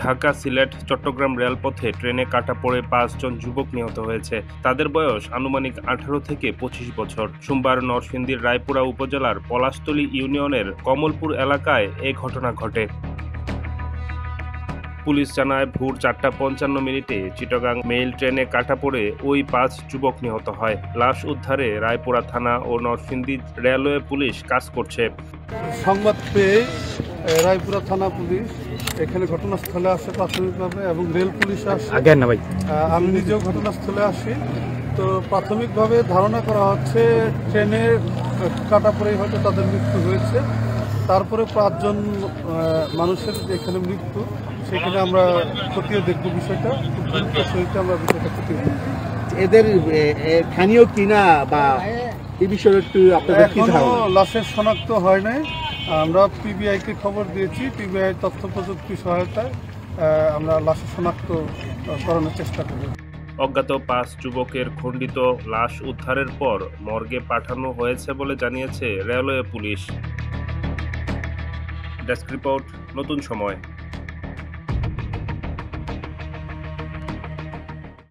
ঢাকা, সিলেট, চট্টগ্রাম রেলপথে ট্রেনে কাটা পড়ে ৫ জন যুবক নিহত হয়েছে। তাদের বয়স আনুমানিক ১৮ থেকে ২৫ বছর। সোমবার নরসিংদীর রায়পুরা উপজেলার পলাশতলী ইউনিয়নের কমলপুর এলাকায় এ ঘটনা ঘটে। পুলিশ জানায়, ভোর ৪:৫৫ চিটাগাং মেইল ট্রেনে কাটা পড়ে ওই ৫ যুবক নিহত হয়। লাশ উদ্ধারে রায়পুরা থানা ও নরসিংদী রেলওয়ে পুলিশ কাজ করছে। সংবাদ পেয়ে রায়পুরা থানা পুলিশ এখানে ঘটনাস্থলে আসে প্রাথমিকভাবে, এবং রেল পুলিশ আসে। আমি নিজেও ঘটনাস্থলে আসি। তো প্রাথমিকভাবে ধারণা করা হচ্ছে ট্রেনে কাটা পড়েই হয়তো তাদের মৃত্যু হয়েছে। তারপরে ৫ জন মানুষের এখানে মৃত্যু, সেখানে আমরা খতিয়ে দেখব বিষয়টা, খুব গুরুত্বের সহিত আমরা বিষয়টা খতিয়ে দেখব। এদের স্থানীয় কিনা বা এই বিষয়ে একটু আপনাদের কি ধারণা? এখনো লাশের শনাক্ত হয় নাই। আমরা পিবিআইকে খবর দিয়েছি। পিবিআই তথ্য প্রযুক্তি সহায়তায় আমরা লাশের শনাক্ত করানোর চেষ্টা করব। অজ্ঞাত ৫ যুবকের খণ্ডিত লাশ উদ্ধারের পর মর্গে পাঠানো হয়েছে বলে জানিয়েছে রেলওয়ে পুলিশ। ডেস্ক রিপোর্ট, নতুন সময়।